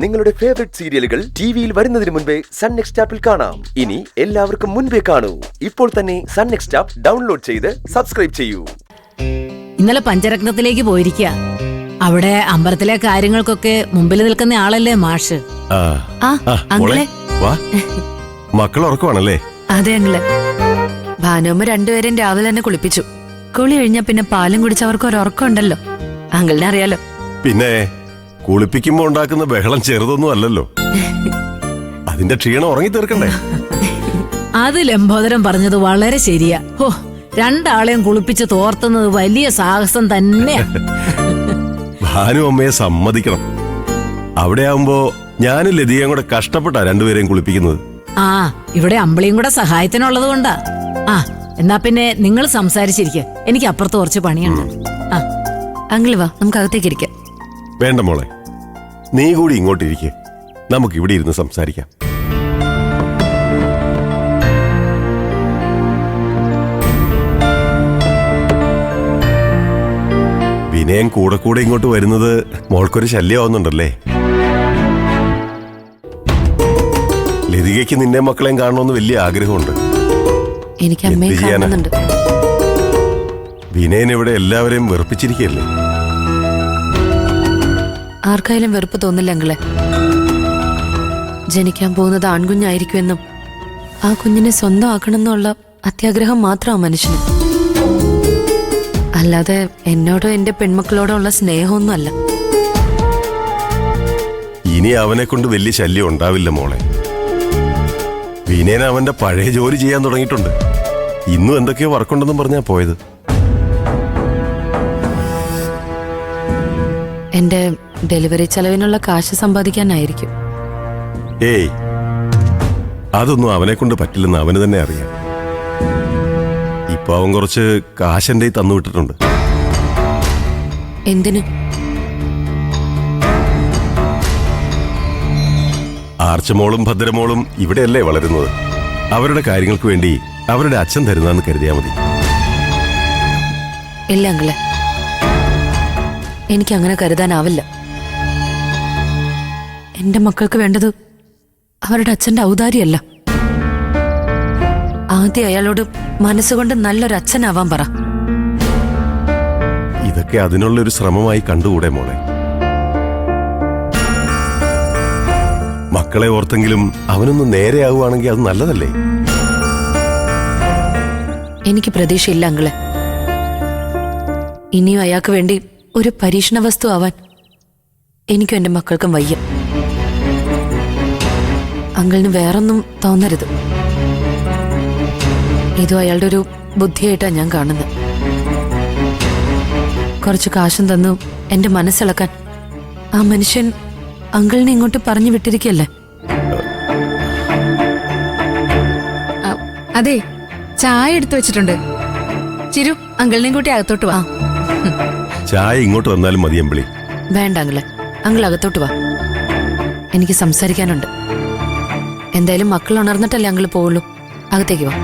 നിങ്ങളുടെ ഫേവറേറ്റ് സീരിയലുകൾ ടിവിയിൽ വരുന്നതിന് മുൻപേ സൺ നെക്സ്റ്റ് ആപ്പിൽ കാണാം. ഇനി എല്ലാവർക്കും മുൻപേ കാണൂ. ഇപ്പോൾ തന്നെ സൺ നെക്സ്റ്റ് ആപ്പ് ഡൗൺലോഡ് ചെയ്ത് സബ്സ്ക്രൈബ് ചെയ്യൂ. ഇന്നലെ പഞ്ചരത്നത്തിലേക്ക് പോയിരിക്കുക. അവിടെ അമ്പലത്തിലെ കാര്യങ്ങൾക്കൊക്കെ മുമ്പിൽ നിൽക്കുന്ന ആളല്ലേ മാഷ്. മക്കൾ ഉറക്കമാണല്ലേ? അതെ അങ്ങളെ. ഭാനുമ്മ രണ്ടുപേരും രാവിലെ തന്നെ കുളിപ്പിച്ചു. കുളി കഴിഞ്ഞാ പിന്നെ പാലും കുടിച്ച് അവർക്ക് ഒരു ഉറക്കം ഉണ്ടല്ലോ. അങ്കിളിനെ അറിയാലോ. പിന്നെ കുളിപ്പിക്കുമ്പോ ഉണ്ടാക്കുന്ന ബഹളം ചെറുതൊന്നും അല്ലല്ലോ. അതിന്റെ ക്ഷീണം ഉറങ്ങി തീർക്കണ്ടേ? അത് ലംബോദരം പറഞ്ഞത് വളരെ ശരിയാ. ഹോ, രണ്ടാളെയും കുളിപ്പിച്ച് തോർത്തുന്നത് വലിയ സാഹസം തന്നെയാ. ഭാനു അമ്മയെ സമ്മതിക്കണം. അവിടെ ആവുമ്പോ ഞാനും ലതികയും കൂടെ കഷ്ടപ്പെട്ടാ രണ്ടുപേരെയും കുളിപ്പിക്കുന്നത്. ആ, ഇവിടെ അമ്പിളിയും കൂടെ സഹായത്തിനുള്ളത് കൊണ്ടാ. ആ, എന്നാ പിന്നെ നിങ്ങൾ സംസാരിച്ചിരിക്കെ, എനിക്ക് അപ്പുറത്ത് കുറച്ച് പണിയുണ്ട്. ആ അങ്കിള് വാ, നമുക്ക് അകത്തേക്ക് ഇരിക്കാം. വേണ്ട മോളെ, നീ കൂടി ഇങ്ങോട്ടിരിക്കെ. നമുക്ക് ഇവിടെ ഇരുന്ന് സംസാരിക്കാം. വിനയൻ കൂടെ കൂടെ ഇങ്ങോട്ട് വരുന്നത് മോൾക്കൊരു ശല്യമാവുന്നുണ്ടല്ലേ? ലതികയ്ക്ക് നിന്നെ മക്കളെയും കാണണമെന്ന് വലിയ ആഗ്രഹമുണ്ട്. എനിക്ക് അമ്മയെ കാണുന്നുണ്ട്. വിനയൻ ഇവിടെ എല്ലാവരെയും വെറുപ്പിച്ചിരിക്കല്ലേ? ആർക്കായാലും വെറുപ്പ് തോന്നില്ല അങ്കിളെ. ജനിക്കാൻ പോകുന്നത് ആൺകുഞ്ഞായിരിക്കുമെന്നും ആ കുഞ്ഞിനെ സ്വന്തം ആക്കണമെന്നുള്ള അത്യാഗ്രഹം മാത്രമാണ് മനുഷ്യന്. അല്ലാതെ എന്നോടോ എന്റെ പെൺമക്കളോടോ ഉള്ള സ്നേഹമൊന്നും അല്ല. ഇനി അവനെ കൊണ്ട് വലിയ ശല്യം ഉണ്ടാവില്ല മോളെ. വിനയൻ അവന്റെ പഴയ ജോലി ചെയ്യാൻ തുടങ്ങിയിട്ടുണ്ട്. ഇന്നും എന്തൊക്കെയോ വർക്കുണ്ടെന്നും പറഞ്ഞാ പോയത്. എന്റെ ഡെലിവറി ചെലവിനുള്ള കാശ് സമ്പാദിക്കാനായിരിക്കും. ഏയ്, അതൊന്നും അവനെ കൊണ്ട് പറ്റില്ലെന്ന് അവന് തന്നെ അറിയാം. ഇപ്പൊ അവൻ കുറച്ച് കാശെന്റെ തന്നുവിട്ടിട്ടുണ്ട്. എന്തിന്? ആർച്ചമോളും ഭദ്രമോളും ഇവിടെയല്ലേ വളരുന്നത്. അവരുടെ കാര്യങ്ങൾക്ക് വേണ്ടി അവരുടെ അച്ഛൻ തരുന്നതെന്ന് കരുതിയാ മതി. ഇല്ല അങ്കിളെ, എനിക്ക് അങ്ങനെ കരുതാനാവില്ല. എന്റെ മക്കൾക്ക് വേണ്ടത് അവരുടെ അച്ഛന്റെ ഔദാര്യമല്ല. ആദ്യം അയാളോട് മനസ്സുകൊണ്ട് നല്ലൊരു അച്ഛനാവാൻ പറ. ഇതൊക്കെ അതിനുള്ളൊരു ശ്രമമായി കണ്ടുകൂടെ മോളെ? മക്കളെ ഓർത്തെങ്കിലും അവനൊന്ന് നേരെയാവുകയാണെങ്കിൽ അത് നല്ലതല്ലേ? എനിക്ക് പ്രതീക്ഷയില്ല അങ്കിളെ. ഇനിയും അയാൾക്ക് വേണ്ടി ഒരു പരീക്ഷണ വസ്തു ആവാൻ എനിക്കും എന്റെ മക്കൾക്കും വയ്യ. അങ്കിളിന് വേറൊന്നും തോന്നരുത്. ഇതും അയാളുടെ ഒരു ബുദ്ധിയായിട്ടാണ് ഞാൻ കാണുന്നത്. കുറച്ച് കാശും തന്നു എന്റെ മനസ്സിളക്കാൻ ആ മനുഷ്യൻ അങ്കിളിനെ ഇങ്ങോട്ട് പറഞ്ഞു വിട്ടിരിക്കല്ലേ? അതെ, ചായ എടുത്തു വെച്ചിട്ടുണ്ട്. ചിരു, അങ്കിളിനെയും കൂട്ടി അകത്തോട്ട് വാ. ചായ ഇങ്ങോട്ട് വന്നാലും മതി അമ്പിളി. വേണ്ട അങ്കിളെ, അങ്കിൾ അകത്തോട്ട് വാ. എനിക്ക് സംസാരിക്കാനുണ്ട്. എന്തായാലും മക്കൾ ഉണർന്നിട്ടല്ലേ അങ്കിൾ പോവുള്ളൂ. അകത്തേക്ക് വാ.